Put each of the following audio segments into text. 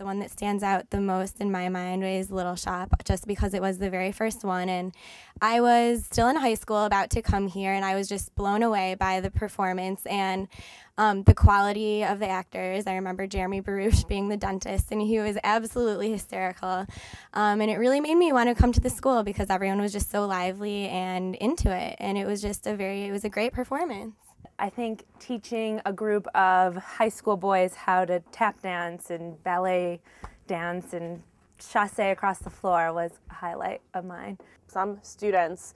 one that stands out the most in my mind is Little Shop, just because it was the very first one. And I was still in high school, about to come here, and I was just blown away by the performance and the quality of the actors. I remember Jeremy Baruch being the dentist, and he was absolutely hysterical. And it really made me want to come to the school because everyone was just so lively and into it. And it was just it was a great performance. I think teaching a group of high school boys how to tap dance and ballet dance and chasse across the floor was a highlight of mine. Some students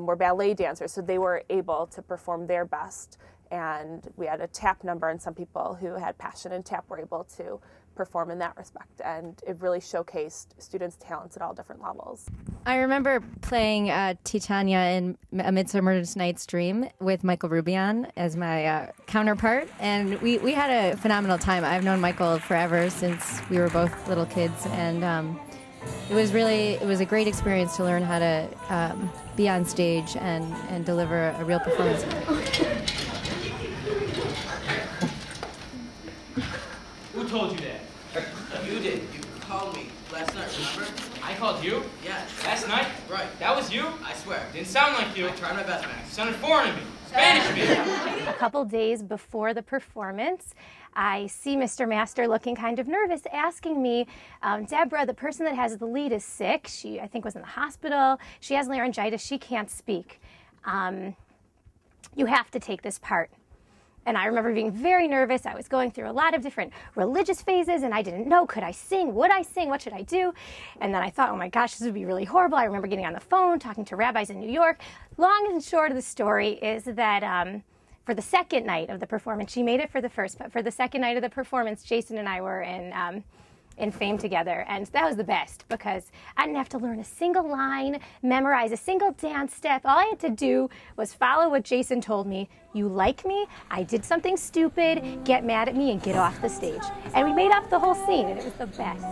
were ballet dancers, so they were able to perform their best. And we had a tap number, and some people who had passion in tap were able to perform in that respect. And it really showcased students' talents at all different levels. I remember playing Titania in A Midsummer Night's Dream with Michael Rubion as my counterpart, and we had a phenomenal time. I've known Michael forever, since we were both little kids, and it was a great experience to learn how to be on stage and deliver a real performance. Who told you that? You did. You called me last night, remember? I called you? Yes. Last night? Right. That was you? I swear. Didn't sound like you. I tried my best, Max. You sounded foreign to me. Spanish me. A couple days before the performance, I see Mr. Master looking kind of nervous, asking me, Deborah, the person that has the lead is sick. She, I think, was in the hospital. She has laryngitis. She can't speak. You have to take this part. And I remember being very nervous. I was going through a lot of different religious phases, and I didn't know, could I sing? Would I sing? What should I do? And then I thought, oh my gosh, this would be really horrible. I remember getting on the phone, talking to rabbis in New York. Long and short of the story is that for the second night of the performance, she made it for the first, but for the second night of the performance, Jason and I were in Fame together, and that was the best because I didn't have to learn a single line, memorize a single dance step. All I had to do was follow what Jason told me. You like me, I did something stupid, get mad at me, and get off the stage. And we made up the whole scene, and it was the best.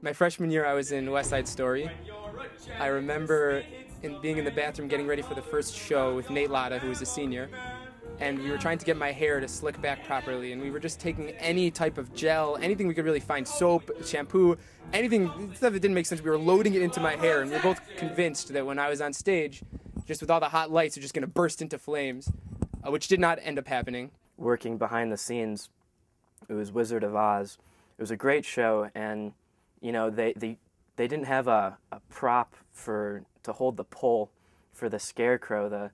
My freshman year, I was in West Side Story. I remember being in the bathroom getting ready for the first show with Nate Latta, who was a senior, and we were trying to get my hair to slick back properly, and we were just taking any type of gel, anything we could really find, soap, shampoo, anything, stuff that didn't make sense. We were loading it into my hair, and we were both convinced that when I was on stage, just with all the hot lights, it was just going to burst into flames, which did not end up happening. Working behind the scenes, it was Wizard of Oz. It was a great show, and you know, they didn't have a prop to hold the pole for the scarecrow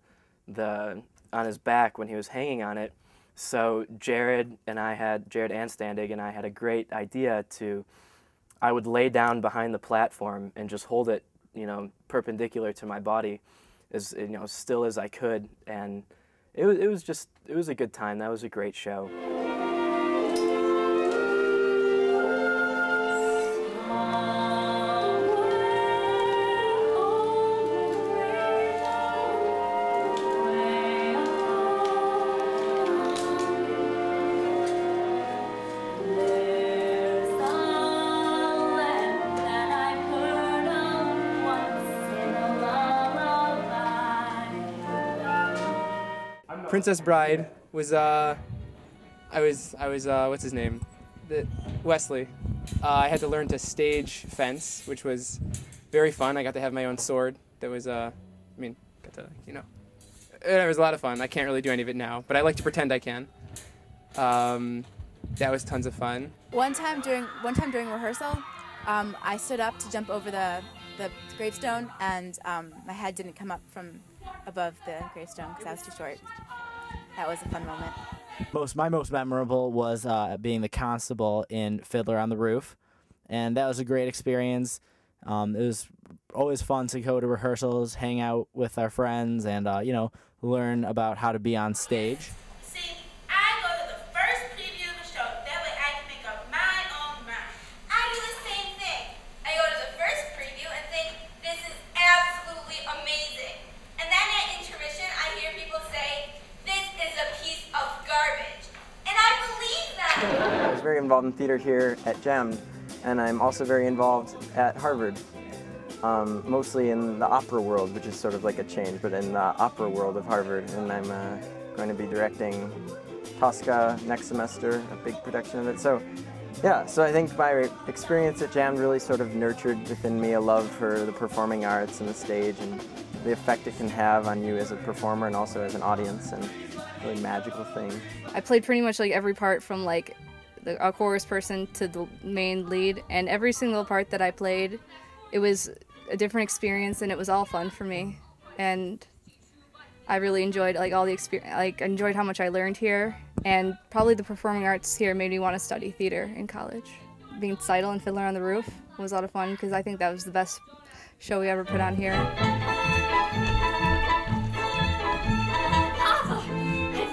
on his back when he was hanging on it. So Jared Anstandig and I had a great idea I would lay down behind the platform and just hold it, you know, perpendicular to my body, as you know, still as I could, and it was a good time. That was a great show. Princess Bride was I was what's his name? Wesley. I had to learn to stage fence, which was very fun. I got to have my own sword. That was it was a lot of fun. I can't really do any of it now, but I like to pretend I can. That was tons of fun. One time during rehearsal, I stood up to jump over the gravestone, and my head didn't come up from above the gravestone because I was too short. That was a fun moment. My most memorable was being the constable in Fiddler on the Roof, and that was a great experience. It was always fun to go to rehearsals, hang out with our friends, and you know, learn about how to be on stage. See, I go to the first preview of the show. That way I can make up my own mind. I do the same thing. I go to the first preview and think, this is absolutely amazing. And then at intermission, I hear people say, this is a piece of garbage. And I believe them. I was very involved in theater here at GEM, and I'm also very involved at Harvard. mostly in the opera world, which is sort of like a change, but in the opera world of Harvard. And I'm going to be directing Tosca next semester, a big production of it. So yeah, so I think my experience at JAM really sort of nurtured within me a love for the performing arts and the stage and the effect it can have on you as a performer and also as an audience, and really magical thing. I played pretty much like every part from like a chorus person to the main lead, and every single part that I played, it was a different experience and it was all fun for me. And I really enjoyed like all the experience, like enjoyed how much I learned here, and probably the performing arts here made me want to study theater in college. Being Seidel and Fiddler on the Roof was a lot of fun because I think that was the best show we ever put on here. I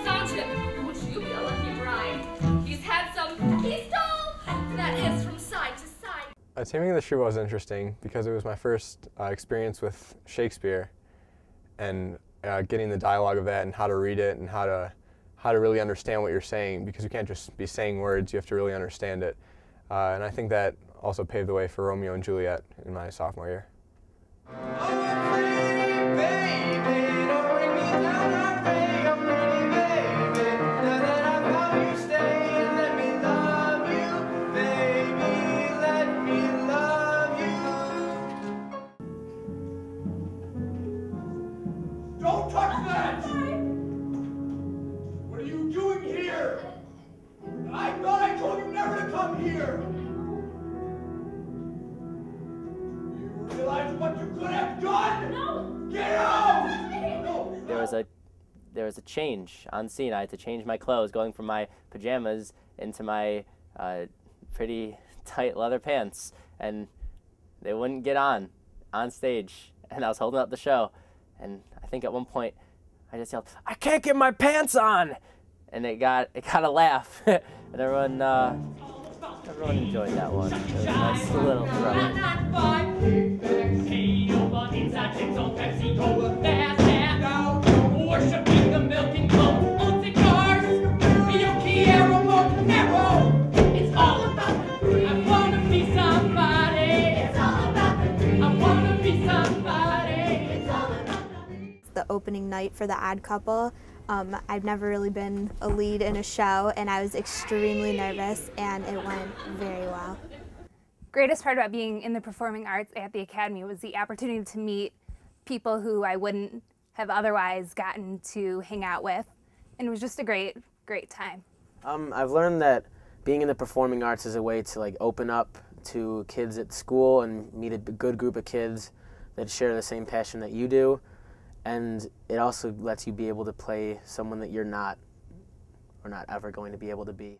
found him. Would you be a lucky bride? He's handsome. He's tall. That is from side to side. Taming the Shrew was interesting because it was my first experience with Shakespeare, and getting the dialogue of that and how to read it and how to really understand what you're saying, because you can't just be saying words, you have to really understand it. And I think that also paved the way for Romeo and Juliet in my sophomore year. Don't touch that! What are you doing here? I thought I told you never to come here! You realize what you could have done? No! Get out! No. There was a change on scene. I had to change my clothes, going from my pajamas into my pretty tight leather pants, and they wouldn't get on stage, and I was holding up the show, and I think at one point I just yelled, "I can't get my pants on!" And it got a laugh, and everyone enjoyed that one. It was a nice little Worshipping the milking clothes on cigars. Yo quiero monero. It's all about the dream. I wanna be somebody. It's all about the dream. I wanna be somebody. It's all about the dream. The opening night for the Odd Couple. I've never really been a lead in a show, and I was extremely nervous, and it went very well. Greatest part about being in the performing arts at the Academy was the opportunity to meet people who I wouldn't have otherwise gotten to hang out with, and it was just a great time. I've learned that being in the performing arts is a way to like open up to kids at school and meet a good group of kids that share the same passion that you do, and it also lets you be able to play someone that you're not, or not ever going to be able to be.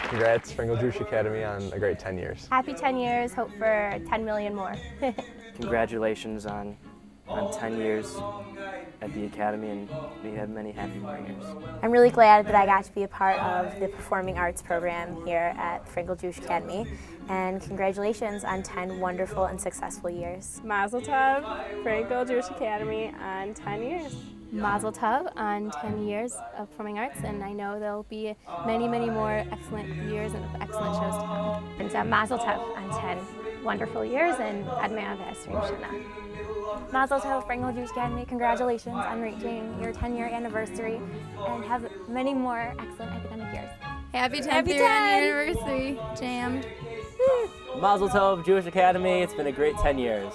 Congrats, Frankel Jewish Academy, on a great 10 years. Happy 10 years, hope for 10 million more. Congratulations on 10 years at the Academy, and we have many happy more years. I'm really glad that I got to be a part of the performing arts program here at Frankel Jewish Academy, and congratulations on 10 wonderful and successful years. Mazel tov, Frankel Jewish Academy on 10 years. Mazel tov on 10 years of performing arts, and I know there'll be many, many more excellent years and excellent shows to come. And Mazel tov on 10 wonderful years, and Ad Me'av Esrim Shana. Mazel tov, Frankel Jewish Academy. Congratulations on reaching your 10-year anniversary, and have many more excellent academic years. Happy 10th year anniversary, jammed. Mazel tov, Jewish Academy. It's been a great 10 years.